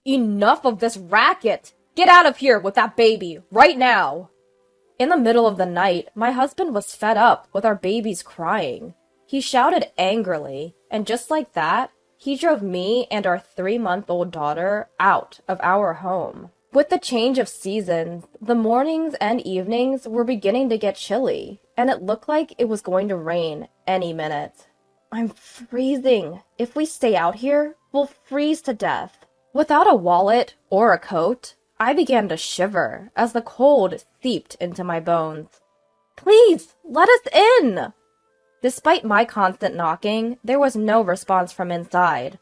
Enough of this racket! Get out of here with that baby, right now! In the middle of the night, my husband was fed up with our baby's crying. He shouted angrily, and just like that, he drove me and our 3-month-old daughter out of our home. With the change of seasons, the mornings and evenings were beginning to get chilly, and it looked like it was going to rain any minute. I'm freezing. If we stay out here, we'll freeze to death. Without a wallet or a coat, I began to shiver as the cold seeped into my bones. Please, let us in! Despite my constant knocking, there was no response from inside.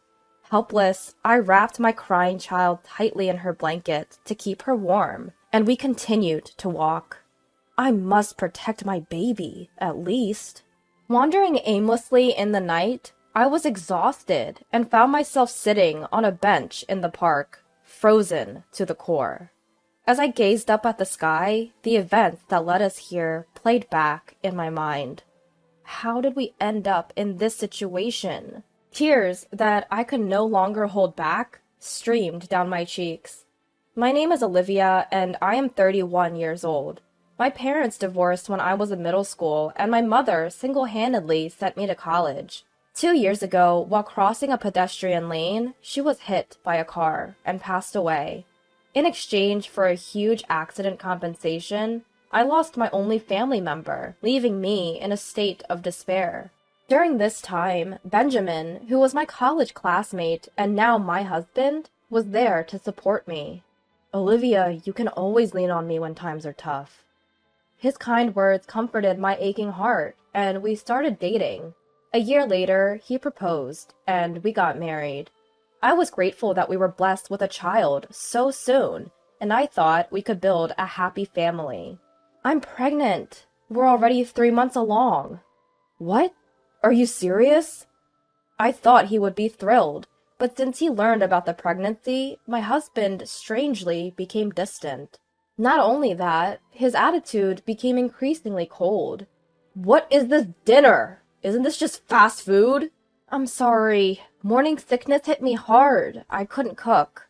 Helpless, I wrapped my crying child tightly in her blanket to keep her warm, and we continued to walk. I must protect my baby, at least. Wandering aimlessly in the night, I was exhausted and found myself sitting on a bench in the park, frozen to the core. As I gazed up at the sky, the events that led us here played back in my mind. How did we end up in this situation? Tears that I could no longer hold back streamed down my cheeks. My name is Olivia, and I am 31 years old. My parents divorced when I was in middle school, and my mother single-handedly sent me to college. 2 years ago, while crossing a pedestrian lane, she was hit by a car and passed away. In exchange for a huge accident compensation, I lost my only family member, leaving me in a state of despair. During this time, Benjamin, who was my college classmate and now my husband, was there to support me. Olivia, you can always lean on me when times are tough. His kind words comforted my aching heart, and we started dating. A year later, he proposed, and we got married. I was grateful that we were blessed with a child so soon, and I thought we could build a happy family. I'm pregnant. We're already 3 months along. What? Are you serious? I thought he would be thrilled, but since he learned about the pregnancy, my husband strangely became distant. Not only that, his attitude became increasingly cold. What is this dinner? Isn't this just fast food? I'm sorry. Morning sickness hit me hard. I couldn't cook.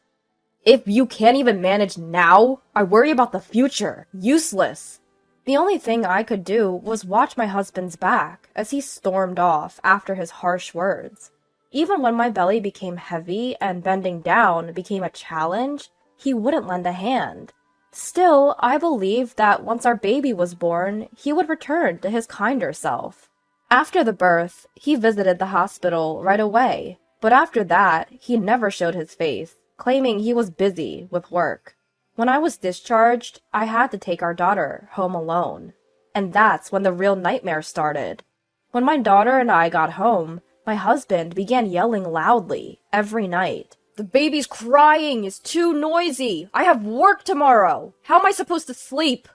If you can't even manage now, I worry about the future. Useless. The only thing I could do was watch my husband's back as he stormed off after his harsh words. Even when my belly became heavy and bending down became a challenge, he wouldn't lend a hand. Still, I believed that once our baby was born, he would return to his kinder self. After the birth, he visited the hospital right away, but after that, he never showed his face, claiming he was busy with work. When I was discharged, I had to take our daughter home alone. And that's when the real nightmare started. When my daughter and I got home, my husband began yelling loudly every night. The baby's crying is too noisy. I have work tomorrow. How am I supposed to sleep?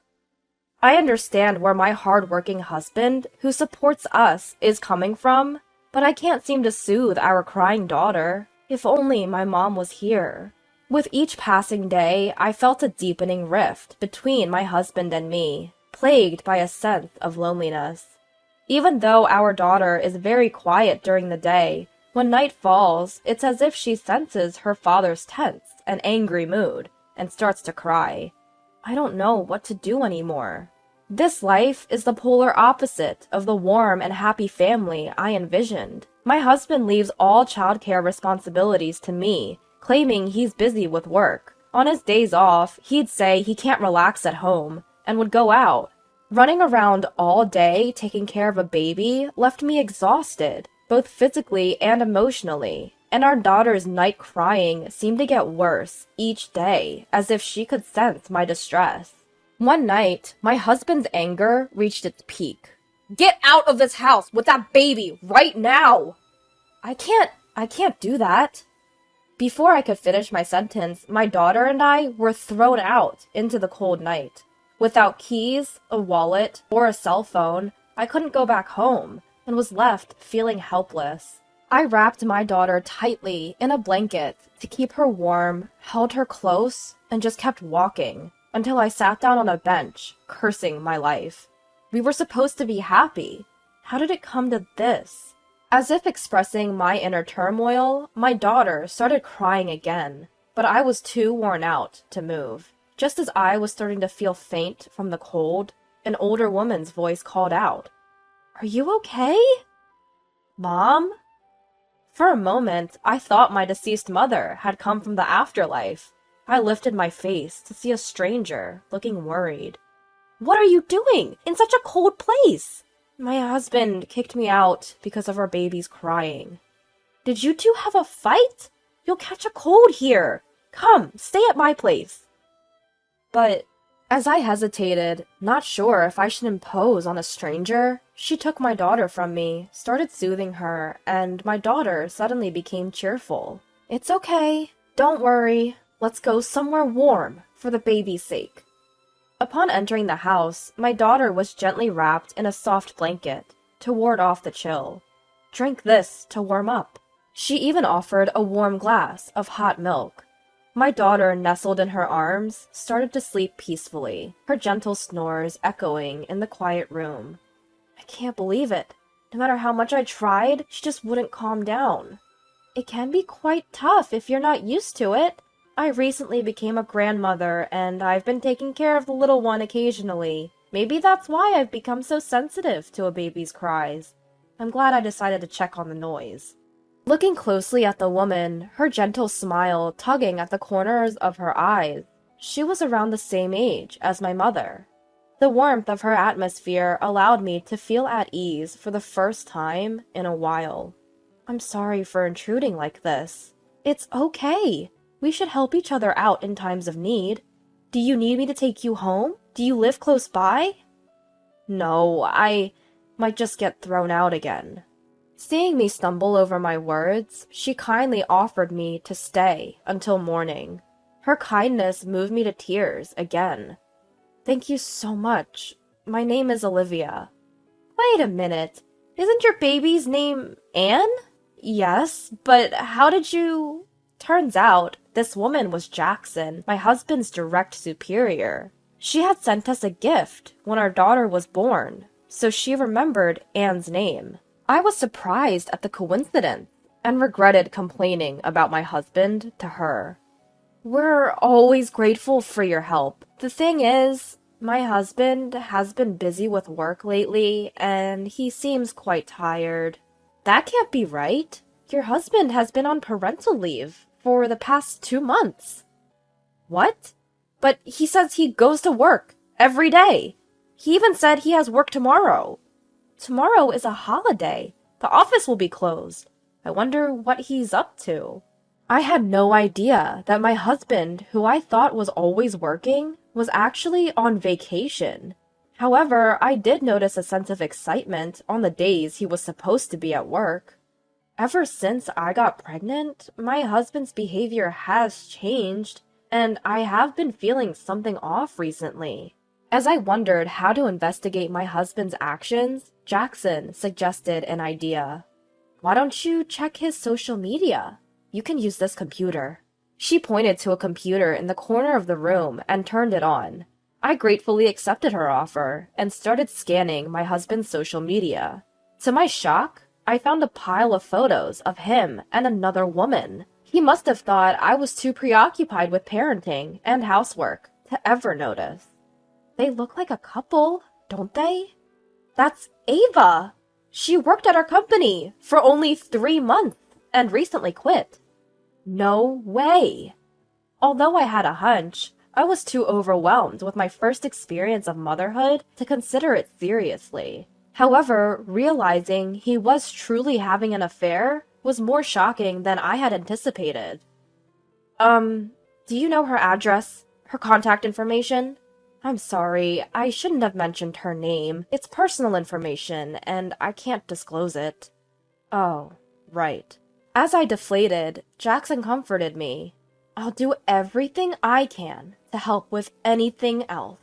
I understand where my hard-working husband, who supports us, is coming from, but I can't seem to soothe our crying daughter. If only my mom was here. With each passing day, I felt a deepening rift between my husband and me, plagued by a sense of loneliness. Even though our daughter is very quiet during the day, when night falls, it's as if she senses her father's tense and angry mood and starts to cry. I don't know what to do anymore. This life is the polar opposite of the warm and happy family I envisioned. My husband leaves all childcare responsibilities to me, claiming he's busy with work. On his days off, he'd say he can't relax at home and would go out. Running around all day taking care of a baby left me exhausted, both physically and emotionally, and our daughter's night crying seemed to get worse each day, as if she could sense my distress. One night, my husband's anger reached its peak. Get out of this house with that baby right now! I can't do that. Before I could finish my sentence, my daughter and I were thrown out into the cold night. Without keys, a wallet, or a cell phone, I couldn't go back home and was left feeling helpless. I wrapped my daughter tightly in a blanket to keep her warm, held her close, and just kept walking until I sat down on a bench, cursing my life. We were supposed to be happy. How did it come to this? As if expressing my inner turmoil, my daughter started crying again. but I was too worn out to move. Just as I was starting to feel faint from the cold, an older woman's voice called out, "Are you okay? Mom?" For a moment, I thought my deceased mother had come from the afterlife. I lifted my face to see a stranger, looking worried. "What are you doing in such a cold place?" "My husband kicked me out because of our baby's crying." "Did you two have a fight? You'll catch a cold here. Come, stay at my place." But as I hesitated, not sure if I should impose on a stranger, she took my daughter from me, started soothing her, and my daughter suddenly became cheerful. "It's okay. Don't worry. Let's go somewhere warm for the baby's sake." Upon entering the house, my daughter was gently wrapped in a soft blanket to ward off the chill. "Drink this to warm up." She even offered a warm glass of hot milk. My daughter, nestled in her arms, started to sleep peacefully, her gentle snores echoing in the quiet room. I can't believe it. No matter how much I tried, she just wouldn't calm down. It can be quite tough if you're not used to it. I recently became a grandmother, and I've been taking care of the little one occasionally. Maybe that's why I've become so sensitive to a baby's cries. I'm glad I decided to check on the noise. Looking closely at the woman, her gentle smile tugging at the corners of her eyes, she was around the same age as my mother. The warmth of her atmosphere allowed me to feel at ease for the first time in a while. "I'm sorry for intruding like this." "It's okay. We should help each other out in times of need. Do you need me to take you home? Do you live close by?" "No, I might just get thrown out again." Seeing me stumble over my words, she kindly offered me to stay until morning. Her kindness moved me to tears again. "Thank you so much. My name is Olivia." "Wait a minute. Isn't your baby's name Anne?" "Yes, but how did you—" Turns out, this woman was Jackson, my husband's direct superior. She had sent us a gift when our daughter was born, so she remembered Anne's name. I was surprised at the coincidence and regretted complaining about my husband to her. "We're always grateful for your help. The thing is, my husband has been busy with work lately, and he seems quite tired." "That can't be right. Your husband has been on parental leave for the past 2 months." "What? But he says he goes to work every day. He even said he has work tomorrow." "Tomorrow is a holiday. The office will be closed. I wonder what he's up to." I had no idea that my husband, who I thought was always working, was actually on vacation. However, I did notice a sense of excitement on the days he was supposed to be at work. Ever since I got pregnant, my husband's behavior has changed, and I have been feeling something off recently. As I wondered how to investigate my husband's actions, Jackson suggested an idea. "Why don't you check his social media? You can use this computer." She pointed to a computer in the corner of the room and turned it on. I gratefully accepted her offer and started scanning my husband's social media. To my shock, I found a pile of photos of him and another woman. He must have thought I was too preoccupied with parenting and housework to ever notice. They look like a couple, don't they? That's Ava! She worked at our company for only 3 months and recently quit. No way! Although I had a hunch, I was too overwhelmed with my first experience of motherhood to consider it seriously. However, realizing he was truly having an affair was more shocking than I had anticipated. Do you know her address? Her contact information? I'm sorry, I shouldn't have mentioned her name. It's personal information, and I can't disclose it. Oh, right. As I deflated, Jackson comforted me. I'll do everything I can to help with anything else.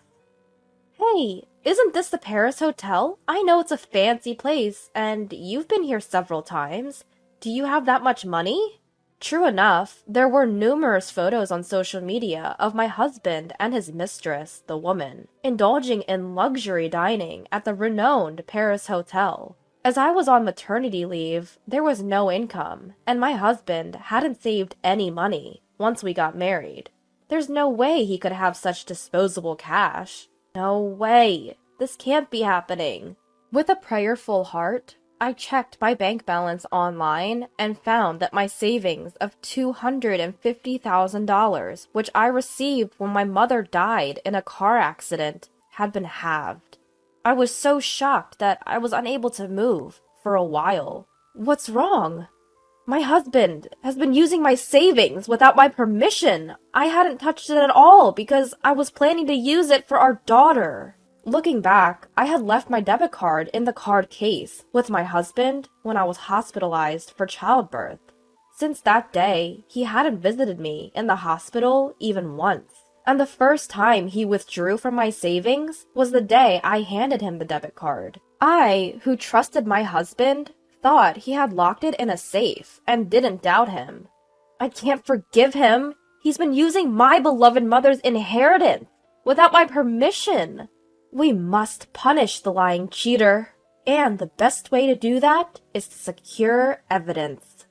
Hey, isn't this the Paris Hotel? I know it's a fancy place, and you've been here several times. Do you have that much money? True enough, there were numerous photos on social media of my husband and his mistress, the woman, indulging in luxury dining at the renowned Paris Hotel. As I was on maternity leave, there was no income, and my husband hadn't saved any money, once we got married. There's no way he could have such disposable cash. No way. This can't be happening. With a prayerful heart, I checked my bank balance online and found that my savings of $250,000, which I received when my mother died in a car accident, had been halved. I was so shocked that I was unable to move for a while. What's wrong? My husband has been using my savings without my permission. I hadn't touched it at all because I was planning to use it for our daughter. Looking back, I had left my debit card in the card case with my husband when I was hospitalized for childbirth. Since that day, he hadn't visited me in the hospital even once. And the first time he withdrew from my savings was the day I handed him the debit card. I, who trusted my husband, thought he had locked it in a safe and didn't doubt him. I can't forgive him. He's been using my beloved mother's inheritance without my permission. We must punish the lying cheater, and the best way to do that is to secure evidence.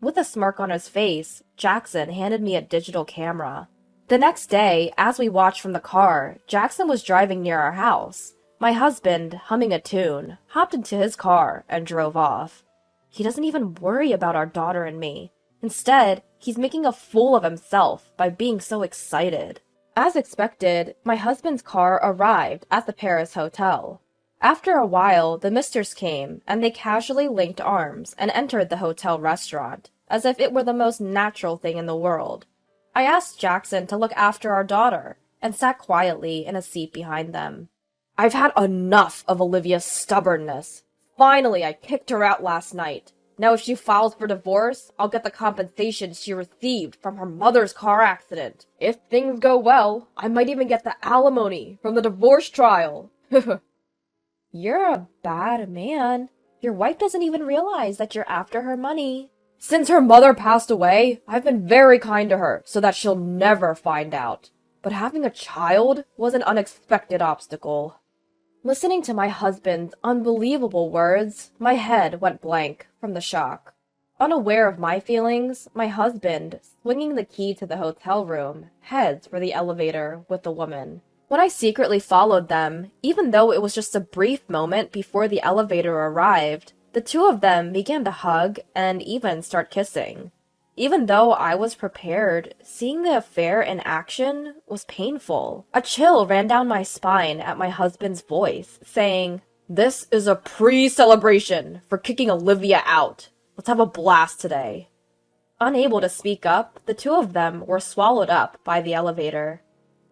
With a smirk on his face, Jackson handed me a digital camera. The next day, as we watched from the car, Jackson was driving near our house. My husband, humming a tune, hopped into his car and drove off. He doesn't even worry about our daughter and me. Instead, he's making a fool of himself by being so excited. As expected, my husband's car arrived at the Paris hotel. After a while, the misters came, and they casually linked arms and entered the hotel restaurant, as if it were the most natural thing in the world. I asked Jackson to look after our daughter, and sat quietly in a seat behind them. I've had enough of Olivia's stubbornness. Finally, I kicked her out last night. Now if she files for divorce, I'll get the compensation she received from her mother's car accident. If things go well, I might even get the alimony from the divorce trial. You're a bad man. Your wife doesn't even realize that you're after her money. Since her mother passed away, I've been very kind to her so that she'll never find out. But having a child was an unexpected obstacle. Listening to my husband's unbelievable words, my head went blank from the shock. Unaware of my feelings, my husband, swinging the key to the hotel room, heads for the elevator with the woman. When I secretly followed them, even though it was just a brief moment before the elevator arrived, the two of them began to hug and even start kissing. Even though I was prepared, seeing the affair in action was painful. A chill ran down my spine at my husband's voice, saying, "This is a pre-celebration for kicking Olivia out. Let's have a blast today." Unable to speak up, the two of them were swallowed up by the elevator.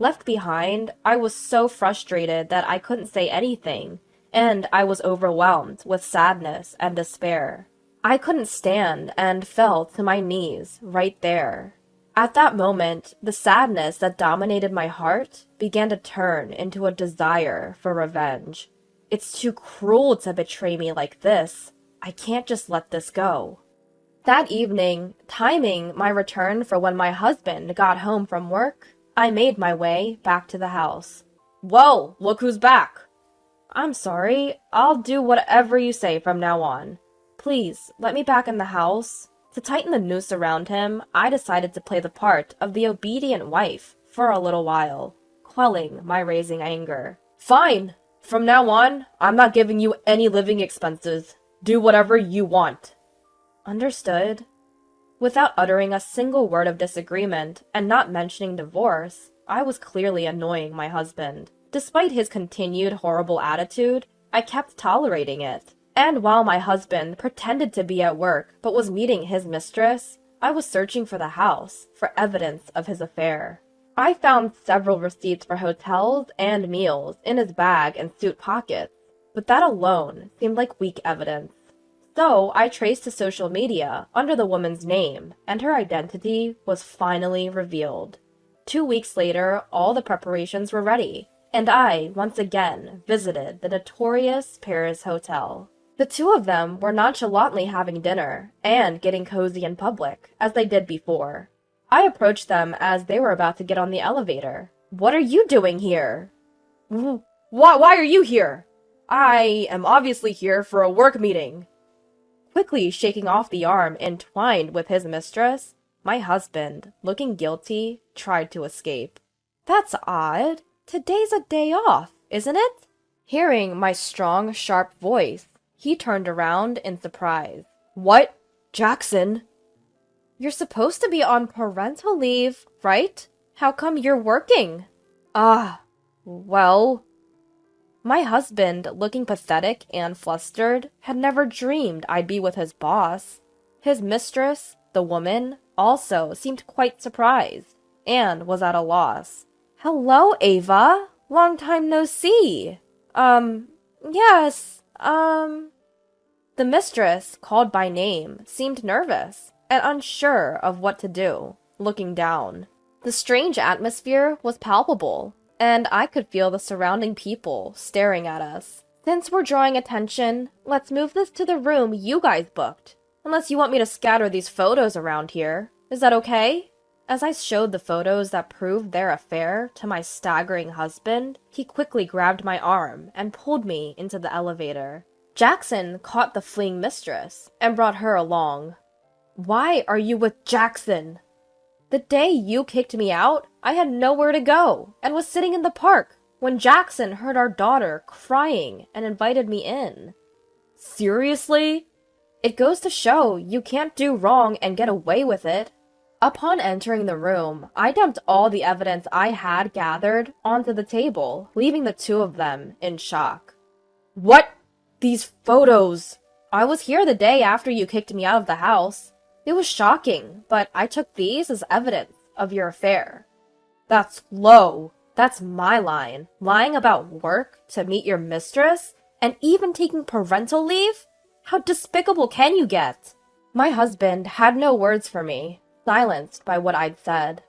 Left behind, I was so frustrated that I couldn't say anything, and I was overwhelmed with sadness and despair. I couldn't stand and fell to my knees right there. At that moment, the sadness that dominated my heart began to turn into a desire for revenge. It's too cruel to betray me like this. I can't just let this go. That evening, timing my return for when my husband got home from work, I made my way back to the house. "Well, look who's back." "I'm sorry. I'll do whatever you say from now on. Please, let me back in the house." To tighten the noose around him, I decided to play the part of the obedient wife for a little while, quelling my rising anger. "Fine. From now on, I'm not giving you any living expenses. Do whatever you want." Understood. Without uttering a single word of disagreement and not mentioning divorce, I was clearly annoying my husband. Despite his continued horrible attitude, I kept tolerating it. And while my husband pretended to be at work but was meeting his mistress, I was searching for the house for evidence of his affair. I found several receipts for hotels and meals in his bag and suit pockets, but that alone seemed like weak evidence. So I traced to social media under the woman's name, and her identity was finally revealed. 2 weeks later, all the preparations were ready, and I once again visited the notorious Paris hotel. The two of them were nonchalantly having dinner and getting cozy in public, as they did before. I approached them as they were about to get on the elevator. "What are you doing here?" Why are you here?" "I am obviously here for a work meeting." Quickly shaking off the arm entwined with his mistress, My husband, looking guilty, tried to escape. That's odd. Today's a day off, isn't it? Hearing my strong, sharp voice, he turned around in surprise. What? Jackson? You're supposed to be on parental leave, right? How come you're working? Well... My husband, looking pathetic and flustered, had never dreamed I'd be with his boss. His mistress, the woman, also seemed quite surprised, and was at a loss. Hello, Ava. Long time no see. Yes, The mistress, called by name, seemed nervous and unsure of what to do, looking down. The strange atmosphere was palpable, and I could feel the surrounding people staring at us. Since we're drawing attention, let's move this to the room you guys booked. Unless you want me to scatter these photos around here. Is that okay? As I showed the photos that proved their affair to my staggering husband, he quickly grabbed my arm and pulled me into the elevator. Jackson caught the fleeing mistress and brought her along. Why are you with Jackson? The day you kicked me out, I had nowhere to go and was sitting in the park when Jackson heard our daughter crying and invited me in. Seriously? It goes to show you can't do wrong and get away with it. Upon entering the room, I dumped all the evidence I had gathered onto the table, leaving the two of them in shock. What? These photos? I was here the day after you kicked me out of the house. It was shocking, but I took these as evidence of your affair. That's low. That's my line. Lying about work to meet your mistress, and even taking parental leave? How despicable can you get? My husband had no words for me, silenced by what I'd said.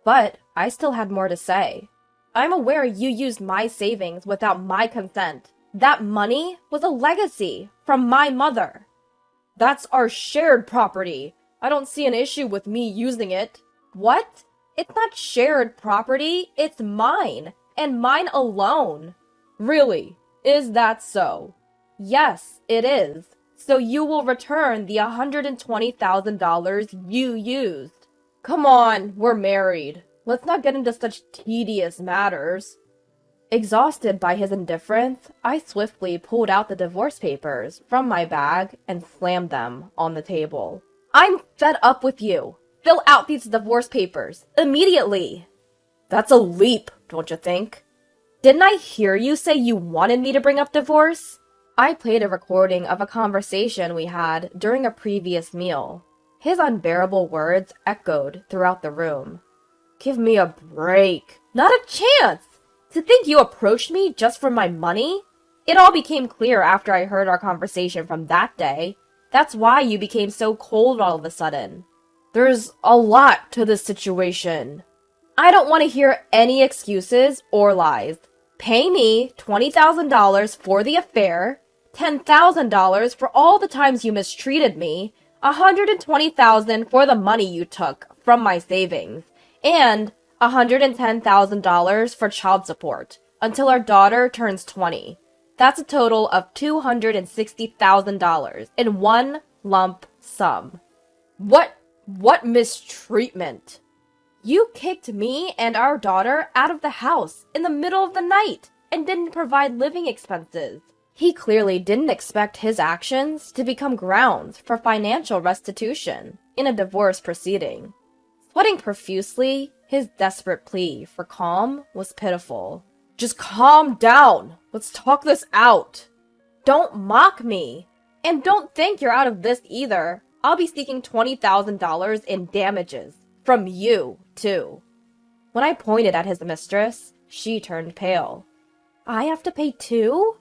But I still had more to say. I'm aware you used my savings without my consent. That money was a legacy from my mother. That's our shared property. I don't see an issue with me using it. What? It's not shared property, it's mine, and mine alone. Really? Is that so? Yes, it is. So you will return the $120,000 you used. Come on, we're married. Let's not get into such tedious matters. Exhausted by his indifference, I swiftly pulled out the divorce papers from my bag and slammed them on the table. I'm fed up with you. Fill out these divorce papers immediately. That's a leap, don't you think? Didn't I hear you say you wanted me to bring up divorce? I played a recording of a conversation we had during a previous meal. His unbearable words echoed throughout the room. Give me a break. Not a chance! To think you approached me just for my money? It all became clear after I heard our conversation from that day. That's why you became so cold all of a sudden. There's a lot to this situation. I don't want to hear any excuses or lies. Pay me $20,000 for the affair, $10,000 for all the times you mistreated me, $120,000 for the money you took from my savings, and $110,000 for child support until our daughter turns 20. That's a total of $260,000 in one lump sum. What mistreatment? You kicked me and our daughter out of the house in the middle of the night and didn't provide living expenses. He clearly didn't expect his actions to become grounds for financial restitution in a divorce proceeding. Sweating profusely, his desperate plea for calm was pitiful. Just calm down. Let's talk this out. Don't mock me. And don't think you're out of this either. I'll be seeking $20,000 in damages. From you, too. When I pointed at his mistress, she turned pale. I have to pay too?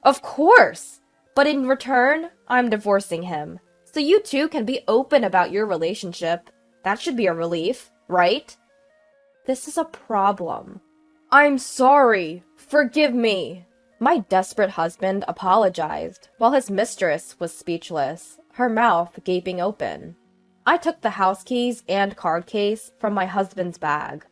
Of course! But in return, I'm divorcing him. So you two can be open about your relationship. That should be a relief, right? This is a problem. I'm sorry. Forgive me. My desperate husband apologized, while his mistress was speechless, her mouth gaping open. I took the house keys and card case from my husband's bag.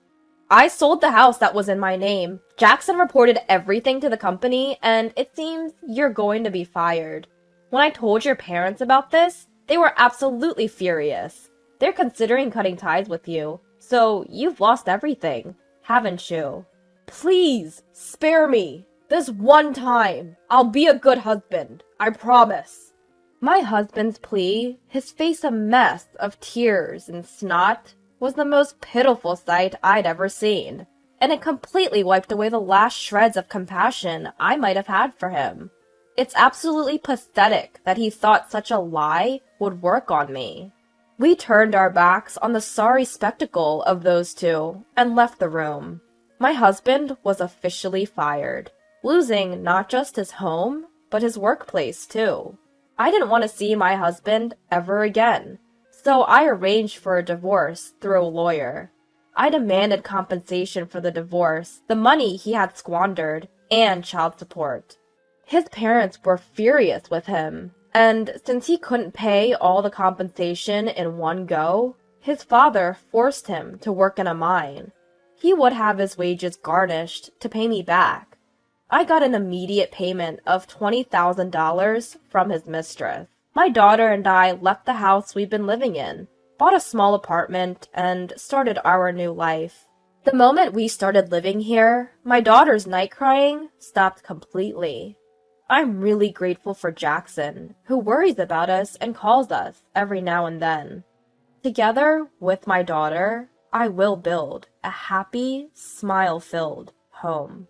I sold the house that was in my name. Jackson reported everything to the company, and it seems you're going to be fired. When I told your parents about this, they were absolutely furious. They're considering cutting ties with you, so you've lost everything, haven't you? Please, spare me. This one time, I'll be a good husband. I promise. My husband's plea, his face a mess of tears and snot, was the most pitiful sight I'd ever seen, and it completely wiped away the last shreds of compassion I might have had for him. It's absolutely pathetic that he thought such a lie would work on me. We turned our backs on the sorry spectacle of those two and left the room. My husband was officially fired, losing not just his home, but his workplace too. I didn't want to see my husband ever again, so I arranged for a divorce through a lawyer. I demanded compensation for the divorce, the money he had squandered, and child support. His parents were furious with him, and since he couldn't pay all the compensation in one go, his father forced him to work in a mine. He would have his wages garnished to pay me back. I got an immediate payment of $20,000 from his mistress. My daughter and I left the house we'd been living in, bought a small apartment, and started our new life. The moment we started living here, my daughter's night crying stopped completely. I'm really grateful for Jackson, who worries about us and calls us every now and then. Together with my daughter, I will build a happy, smile-filled home.